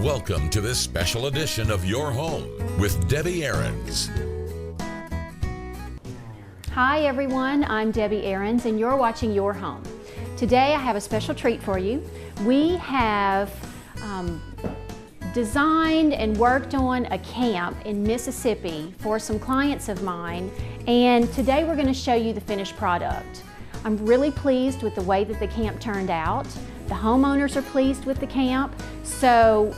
Welcome to this special edition of Your Home with Debbie Ahrens. Hi everyone, I'm Debbie Ahrens and you're watching Your Home. Today I have a special treat for you. We have designed and worked on a camp in Mississippi for some clients of mine, and today we're going to show you the finished product. I'm really pleased with the way that the camp turned out. The homeowners are pleased with the camp, so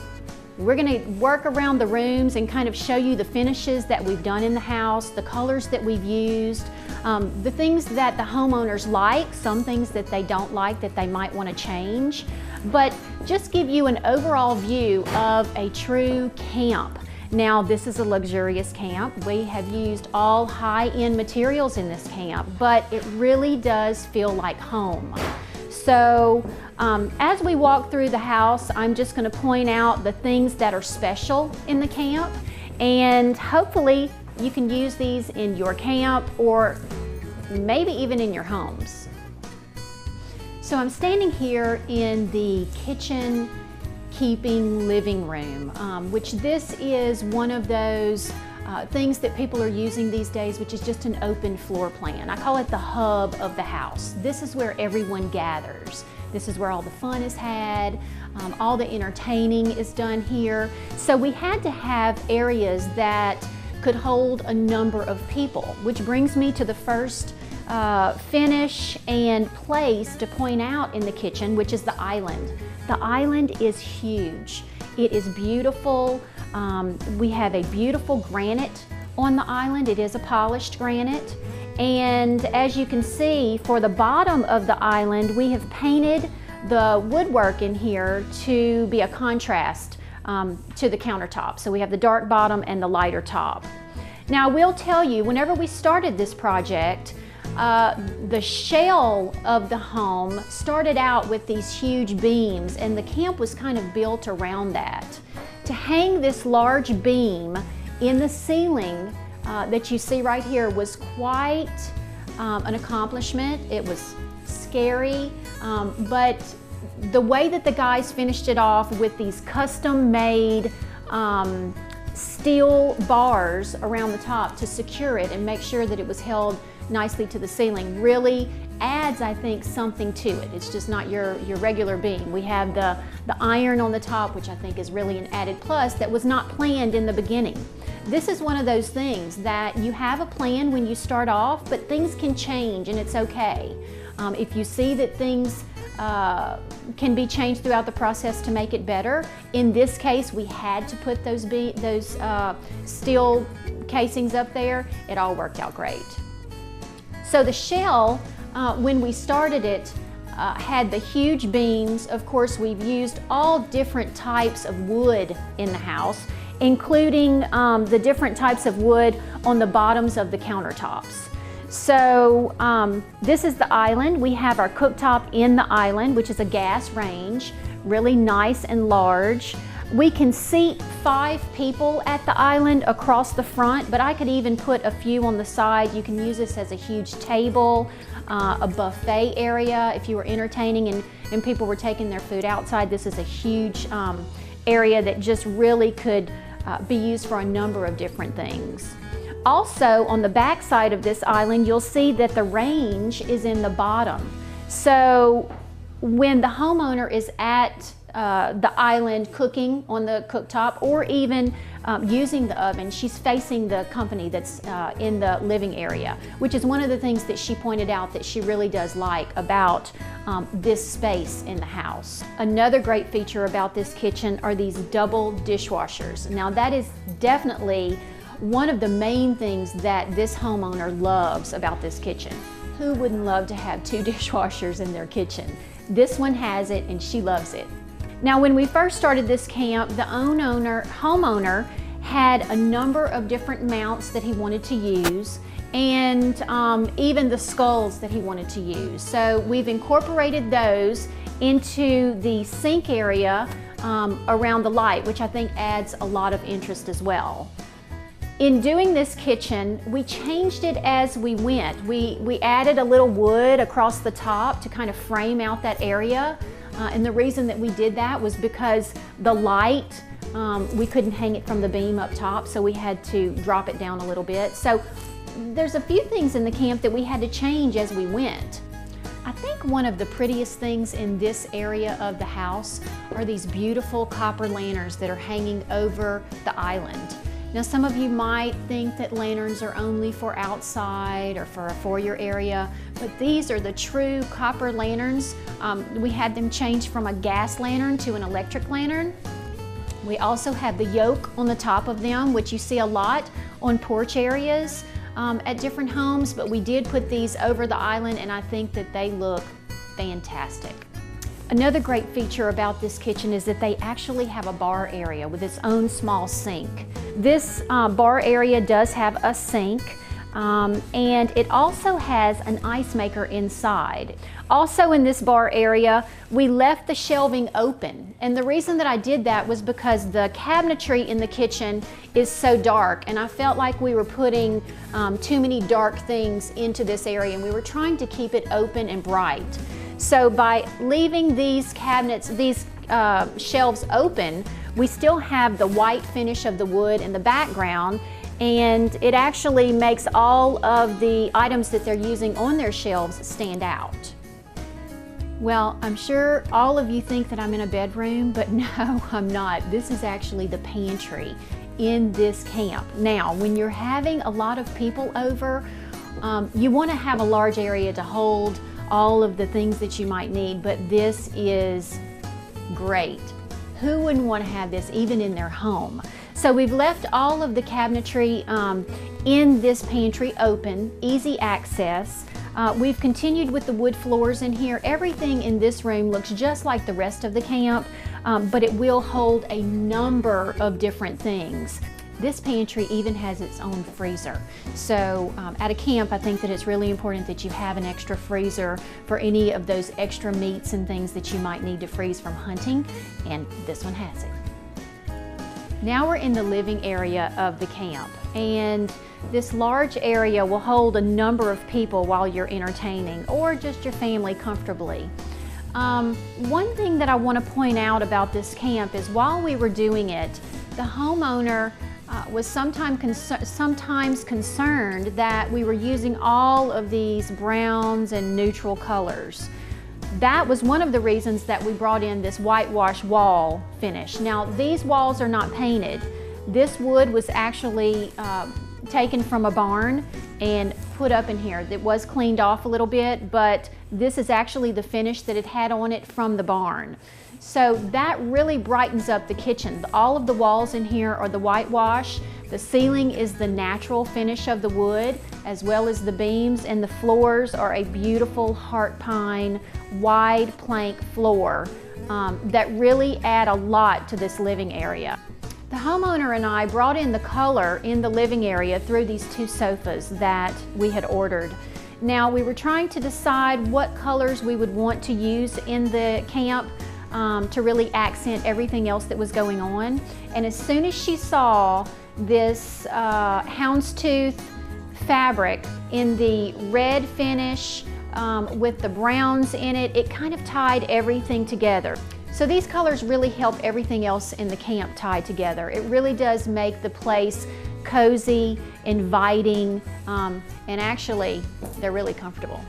we're going to work around the rooms and kind of show you the finishes that we've done in the house, the colors that we've used, the things that the homeowners like, some things that they don't like that they might want to change, but just give you an overall view of a true camp. Now, this is a luxurious camp. We have used all high-end materials in this camp, but it really does feel like home. So as we walk through the house, I'm just going to point out the things that are special in the camp, and hopefully you can use these in your camp or maybe even in your homes. So I'm standing here in the kitchen keeping living room, which this is one of those things that people are using these days, which is just an open floor plan. I call it the hub of the house. This is where everyone gathers. This is where all the fun is had, all the entertaining is done here. So we had to have areas that could hold a number of people, which brings me to the first finish and place to point out in the kitchen, which is the island. The island is huge. It is beautiful. We have a beautiful granite on the island. It is a polished granite. And as you can see, for the bottom of the island, we have painted the woodwork in here to be a contrast to the countertop. So we have the dark bottom and the lighter top. Now, I will tell you, whenever we started this project, the shell of the home started out with these huge beams, and the camp was kind of built around that. To hang this large beam in the ceiling that you see right here was quite an accomplishment. It was scary, but the way that the guys finished it off with these custom-made steel bars around the top to secure it and make sure that it was held nicely to the ceiling really adds, I think, something to it. It's just not your regular beam. We have the iron on the top, which I think is really an added plus that was not planned in the beginning. This is one of those things that you have a plan when you start off, but things can change and it's okay. If you see that things can be changed throughout the process to make it better. In this case, we had to put those steel casings up there. It all worked out great. So the shell, when we started it, had the huge beams. Of course, we've used all different types of wood in the house, including the different types of wood on the bottoms of the countertops. So this is the island. We have our cooktop in the island, which is a gas range, really nice and large. We can seat 5 people at the island across the front, but I could even put a few on the side. You can use this as a huge table, a buffet area if you were entertaining and people were taking their food outside. This is a huge area that just really could be used for a number of different things. Also, on the back side of this island, you'll see that the range is in the bottom. So when the homeowner is at the island cooking on the cooktop or even using the oven, she's facing the company that's in the living area, which is one of the things that she pointed out that she really does like about this space in the house. Another great feature about this kitchen are these double dishwashers. Now, that is definitely one of the main things that this homeowner loves about this kitchen. Who wouldn't love to have 2 dishwashers in their kitchen? This one has it and she loves it. Now, when we first started this camp, the homeowner had a number of different mounts that he wanted to use, and even the skulls that he wanted to use. So we've incorporated those into the sink area around the light, which I think adds a lot of interest as well. In doing this kitchen, we changed it as we went. We added a little wood across the top to kind of frame out that area. And the reason that we did that was because the light, we couldn't hang it from the beam up top, so we had to drop it down a little bit. So there's a few things in the camp that we had to change as we went. I think one of the prettiest things in this area of the house are these beautiful copper lanterns that are hanging over the island. Now, some of you might think that lanterns are only for outside or for a foyer area, but these are the true copper lanterns. We had them changed from a gas lantern to an electric lantern. We also have the yoke on the top of them, which you see a lot on porch areas at different homes, but we did put these over the island, and I think that they look fantastic. Another great feature about this kitchen is that they actually have a bar area with its own small sink. This bar area does have a sink, and it also has an ice maker inside. Also in this bar area, we left the shelving open, and the reason that I did that was because the cabinetry in the kitchen is so dark, and I felt like we were putting too many dark things into this area, and we were trying to keep it open and bright. So by leaving these cabinets, these shelves open, we still have the white finish of the wood in the background, and it actually makes all of the items that they're using on their shelves stand out. Well, I'm sure all of you think that I'm in a bedroom, but no, I'm not. This is actually the pantry in this camp. Now, when you're having a lot of people over, you want to have a large area to hold all of the things that you might need, but this is great. Who wouldn't want to have this even in their home? So we've left all of the cabinetry in this pantry open, easy access. We've continued with the wood floors in here. Everything in this room looks just like the rest of the camp, but it will hold a number of different things. This pantry even has its own freezer. So at a camp, I think that it's really important that you have an extra freezer for any of those extra meats and things that you might need to freeze from hunting, and this one has it. Now we're in the living area of the camp, and this large area will hold a number of people while you're entertaining, or just your family comfortably. One thing that I want to point out about this camp is while we were doing it, the homeowner was sometimes concerned that we were using all of these browns and neutral colors. That was one of the reasons that we brought in this whitewash wall finish. Now, these walls are not painted. This wood was actually taken from a barn and put up in here. It was cleaned off a little bit, but this is actually the finish that it had on it from the barn. So that really brightens up the kitchen. All of the walls in here are the whitewash. The ceiling is the natural finish of the wood, as well as the beams, and the floors are a beautiful heart pine wide plank floor that really add a lot to this living area. The homeowner and I brought in the color in the living area through these two sofas that we had ordered. Now, we were trying to decide what colors we would want to use in the camp to really accent everything else that was going on. And as soon as she saw this houndstooth fabric in the red finish with the browns in it, it kind of tied everything together. So these colors really help everything else in the camp tie together. It really does make the place cozy, inviting, and actually, they're really comfortable.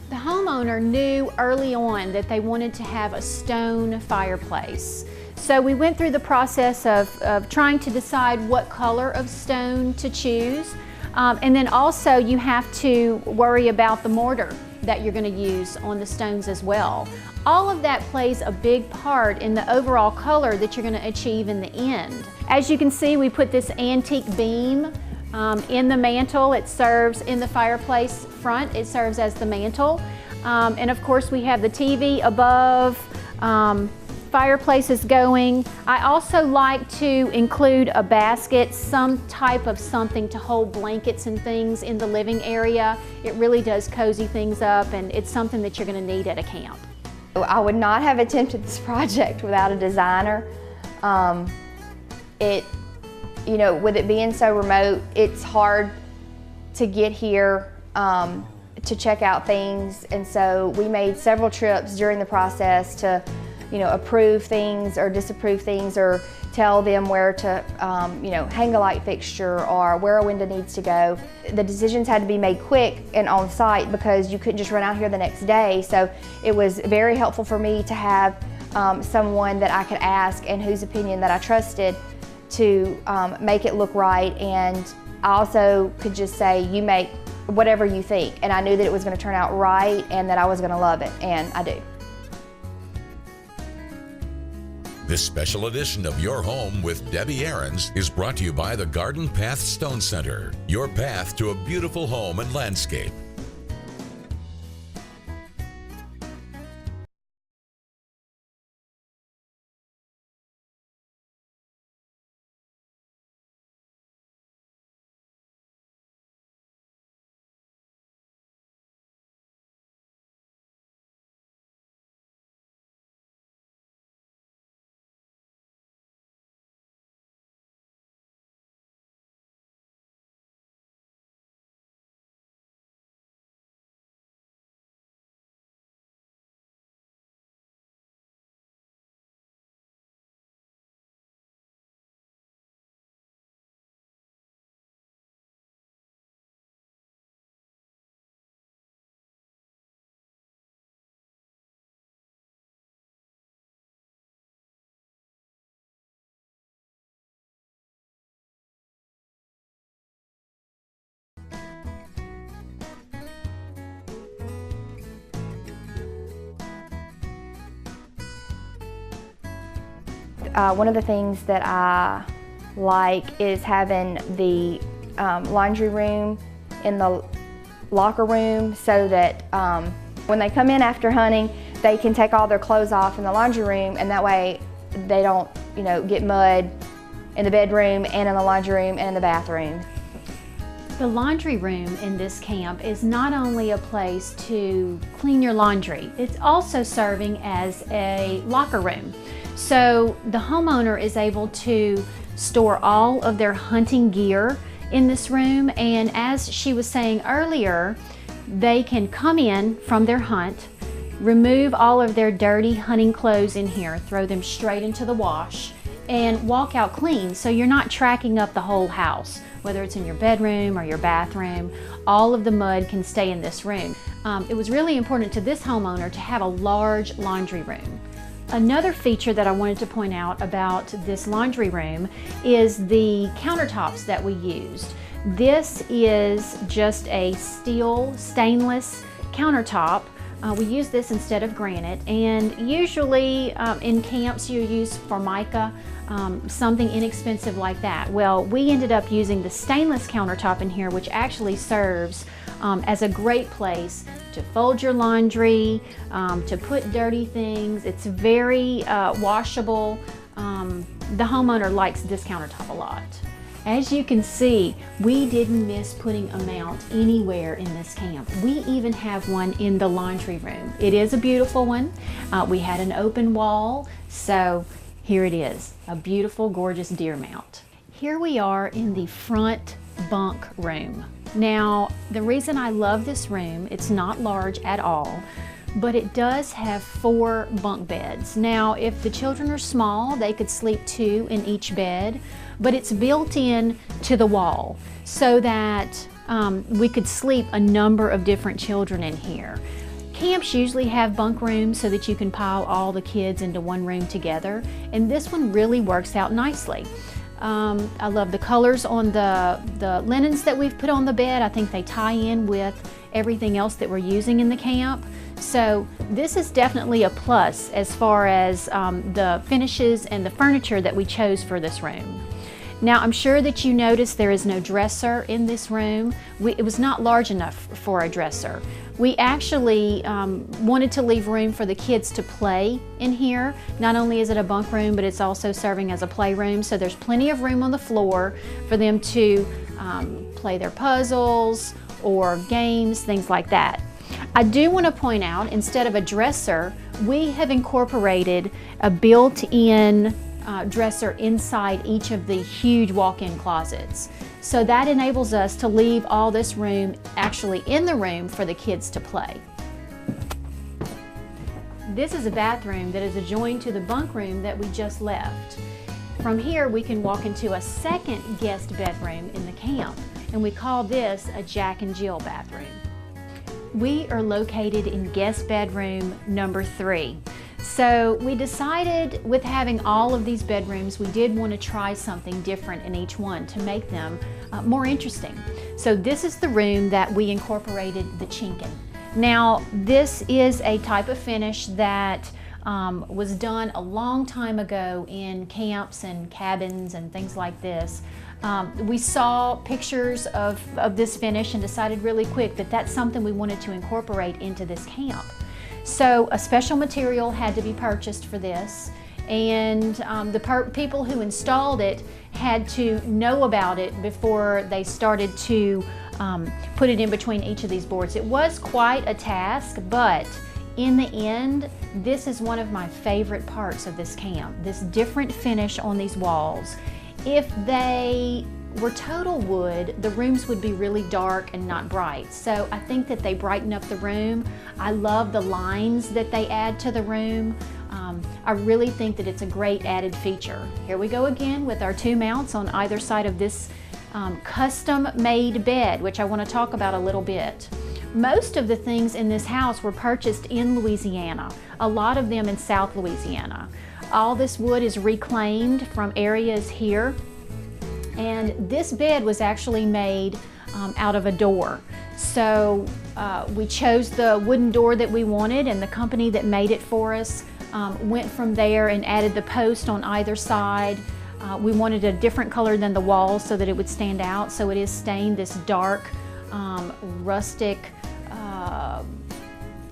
The homeowner knew early on that they wanted to have a stone fireplace. So we went through the process of trying to decide what color of stone to choose. And then also you have to worry about the mortar that you're going to use on the stones as well. All of that plays a big part in the overall color that you're going to achieve in the end. As you can see, we put this antique beam in the mantle. It serves in the fireplace front. It serves as the mantle. And of course we have the TV above, fireplace is going. I also like to include a basket, some type of something to hold blankets and things in the living area. It really does cozy things up, and it's something that you're going to need at a camp. I would not have attempted this project without a designer. You know, with it being so remote, it's hard to get here to check out things, and so we made several trips during the process to, approve things or disapprove things, or tell them where to, hang a light fixture or where a window needs to go. The decisions had to be made quick and on site because you couldn't just run out here the next day. So it was very helpful for me to have someone that I could ask and whose opinion that I trusted to make it look right. And I also could just say, you make whatever you think. And I knew that it was going to turn out right and that I was going to love it, and I do. This special edition of Your Home with Debbie Aarons is brought to you by the Garden Path Stone Center, your path to a beautiful home and landscape. One of the things that I like is having the laundry room in the locker room, so that when they come in after hunting, they can take all their clothes off in the laundry room, and that way they don't, get mud in the bedroom and in the laundry room and in the bathroom. The laundry room in this camp is not only a place to clean your laundry, it's also serving as a locker room. So the homeowner is able to store all of their hunting gear in this room, and as she was saying earlier, they can come in from their hunt, remove all of their dirty hunting clothes in here, throw them straight into the wash, and walk out clean. So you're not tracking up the whole house, whether it's in your bedroom or your bathroom. All of the mud can stay in this room. It was really important to this homeowner to have a large laundry room. Another feature that I wanted to point out about this laundry room is the countertops that we used. This is just a steel stainless countertop. We use this instead of granite, and usually in camps you use Formica, something inexpensive like that. Well, we ended up using the stainless countertop in here, which actually serves as a great place to fold your laundry, to put dirty things. It's very washable. The homeowner likes this countertop a lot. As you can see, we didn't miss putting a mount anywhere in this camp. We even have one in the laundry room. It is a beautiful one. We had an open wall, so here it is, a beautiful, gorgeous deer mount. Here we are in the front bunk room. Now, the reason I love this room, it's not large at all, but it does have 4 bunk beds. Now, if the children are small, they could sleep 2 in each bed, but it's built in to the wall so that we could sleep a number of different children in here. Camps usually have bunk rooms so that you can pile all the kids into one room together, and this one really works out nicely. I love the colors on the linens that we've put on the bed. I think they tie in with everything else that we're using in the camp. So this is definitely a plus as far as the finishes and the furniture that we chose for this room. Now, I'm sure that you noticed there is no dresser in this room. It was not large enough for a dresser. We actually wanted to leave room for the kids to play in here. Not only is it a bunk room, but it's also serving as a playroom, so there's plenty of room on the floor for them to play their puzzles or games, things like that. I do want to point out, instead of a dresser, we have incorporated a built-in dresser inside each of the huge walk-in closets. So that enables us to leave all this room actually in the room for the kids to play. This is a bathroom that is adjoined to the bunk room that we just left. From here, we can walk into a second guest bedroom in the camp, and we call this a Jack and Jill bathroom. We are located in guest bedroom number 3. So we decided, with having all of these bedrooms, we did want to try something different in each one to make them more interesting. So this is the room that we incorporated the chink in. Now, this is a type of finish that was done a long time ago in camps and cabins and things like this. We saw pictures of this finish and decided really quick that that's something we wanted to incorporate into this camp. So a special material had to be purchased for this, and the people who installed it had to know about it before they started to put it in between each of these boards. It was quite a task, but in the end, this is one of my favorite parts of this camp, this different finish on these walls. If they were total wood, the rooms would be really dark and not bright. So I think that they brighten up the room. I love the lines that they add to the room. I really think that it's a great added feature. Here we go again with our 2 mounts on either side of this custom-made bed, which I want to talk about a little bit. Most of the things in this house were purchased in Louisiana, a lot of them in South Louisiana. All this wood is reclaimed from areas here, and this bed was actually made out of a door. So we chose the wooden door that we wanted, and the company that made it for us went from there and added the post on either side. We wanted a different color than the walls so that it would stand out, so it is stained this dark, rustic,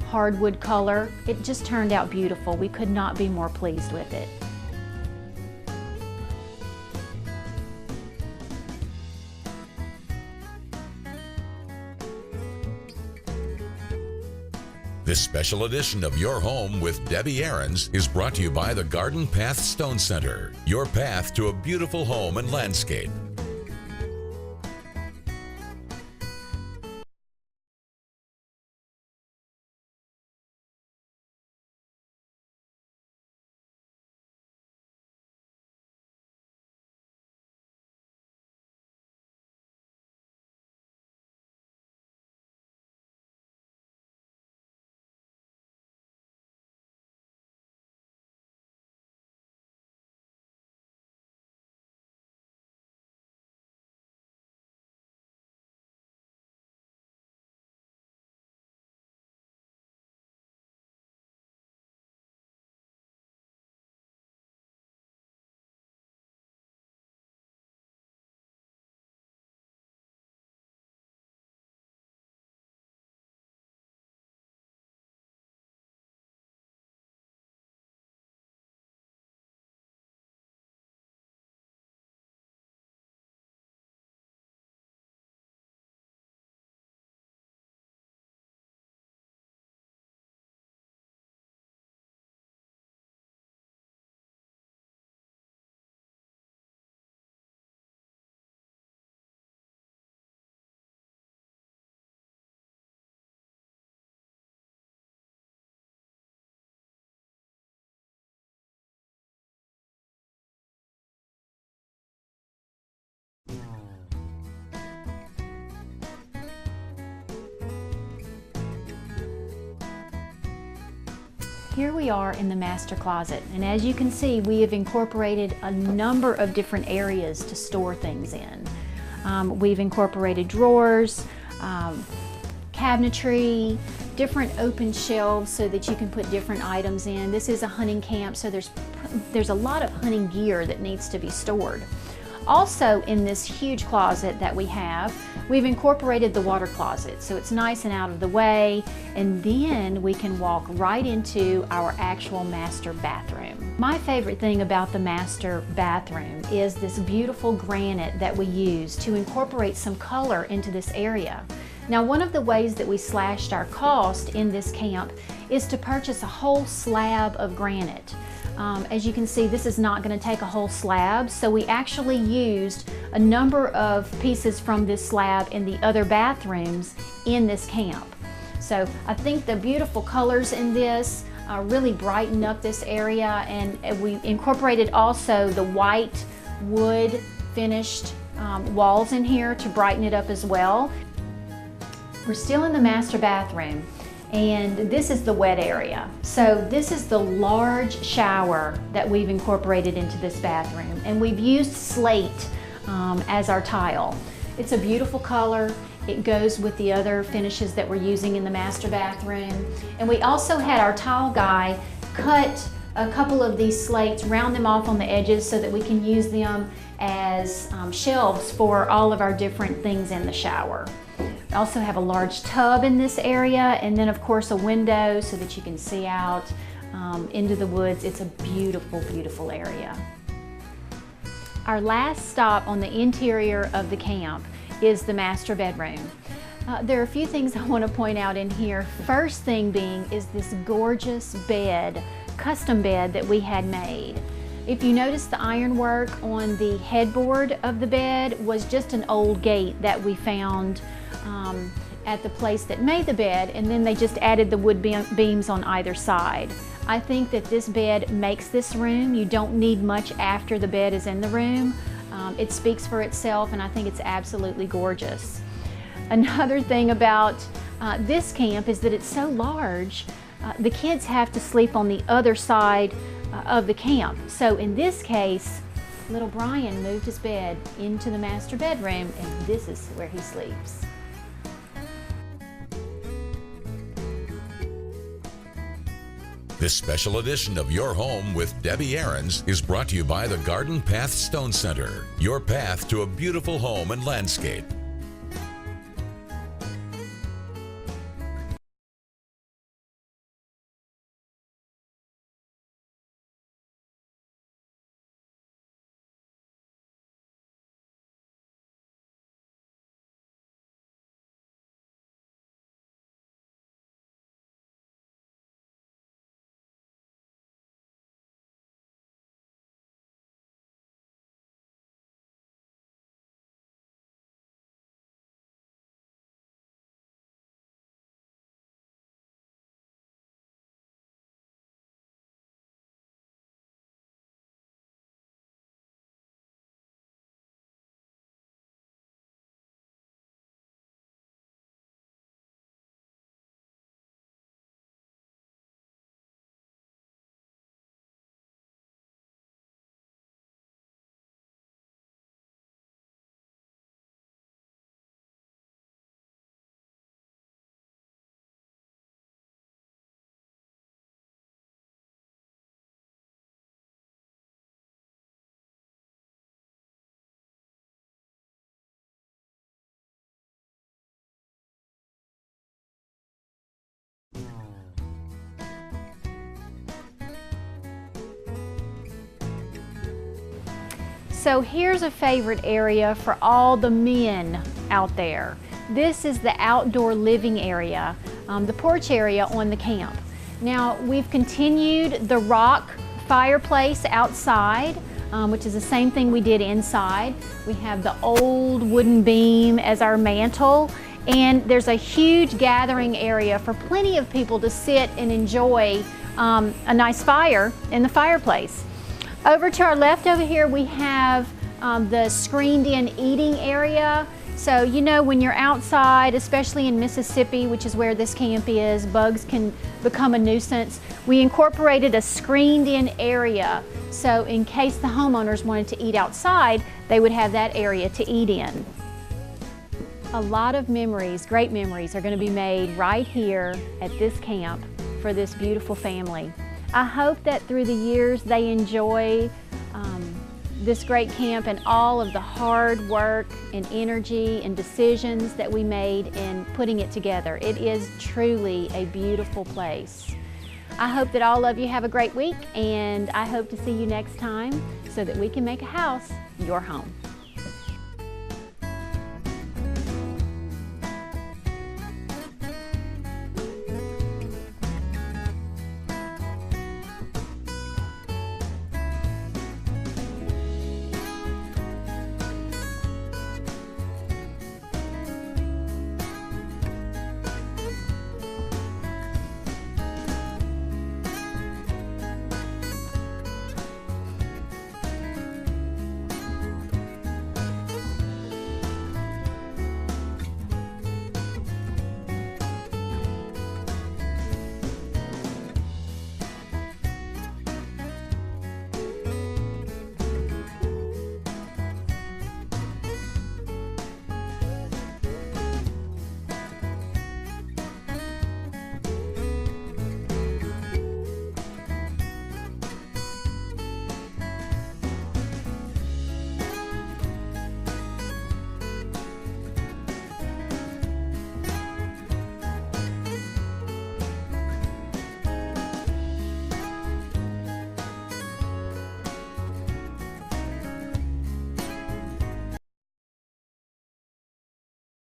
hardwood color. It just turned out beautiful. We could not be more pleased with it. This special edition of Your Home with Debbie Aarons is brought to you by the Garden Path Stone Center, your path to a beautiful home and landscape. Here we are in the master closet, and as you can see, we have incorporated a number of different areas to store things in. We've incorporated drawers, cabinetry, different open shelves so that you can put different items in. This is a hunting camp, so there's a lot of hunting gear that needs to be stored. Also, in this huge closet that we have, we've incorporated the water closet, so it's nice and out of the way, and then we can walk right into our actual master bathroom. My favorite thing about the master bathroom is this beautiful granite that we use to incorporate some color into this area. Now, one of the ways that we slashed our cost in this camp is to purchase a whole slab of granite. As you can see, this is not going to take a whole slab, so we actually used a number of pieces from this slab in the other bathrooms in this camp. So I think the beautiful colors in this really brighten up this area, and we incorporated also the white wood finished walls in here to brighten it up as well. We're still in the master bathroom, and this is the wet area. So this is the large shower that we've incorporated into this bathroom, and we've used slate as our tile. It's a beautiful color. It goes with the other finishes that we're using in the master bathroom. And we also had our tile guy cut a couple of these slates, round them off on the edges so that we can use them as shelves for all of our different things in the shower. We also have a large tub in this area, and then of course a window so that you can see out into the woods. It's a beautiful, beautiful area. Our last stop on the interior of the camp is the master bedroom. There are a few things I want to point out in here. First thing being is this gorgeous bed, custom bed that we had made. If you notice, the ironwork on the headboard of the bed was just an old gate that we found at the place that made the bed, and then they just added the wood beams on either side. I think that this bed makes this room. You don't need much after the bed is in the room. It speaks for itself, and I think it's absolutely gorgeous. Another thing about this camp is that it's so large, the kids have to sleep on the other side of the camp. So in this case, little Brian moved his bed into the master bedroom, and this is where he sleeps. This special edition of Your Home with Debbie Aarons is brought to you by the Garden Path Stone Center, your path to a beautiful home and landscape. So here's a favorite area for all the men out there. This is the outdoor living area, the porch area on the camp. Now we've continued the rock fireplace outside, which is the same thing we did inside. We have the old wooden beam as our mantle, and there's a huge gathering area for plenty of people to sit and enjoy a nice fire in the fireplace. Over to our left over here we have the screened-in eating area. So you know, when you're outside, especially in Mississippi, which is where this camp is, bugs can become a nuisance. We incorporated a screened-in area, so in case the homeowners wanted to eat outside, they would have that area to eat in. A lot of memories, great memories, are going to be made right here at this camp for this beautiful family. I hope that through the years they enjoy this great camp and all of the hard work and energy and decisions that we made in putting it together. It is truly a beautiful place. I hope that all of you have a great week, and I hope to see you next time so that we can make a house your home.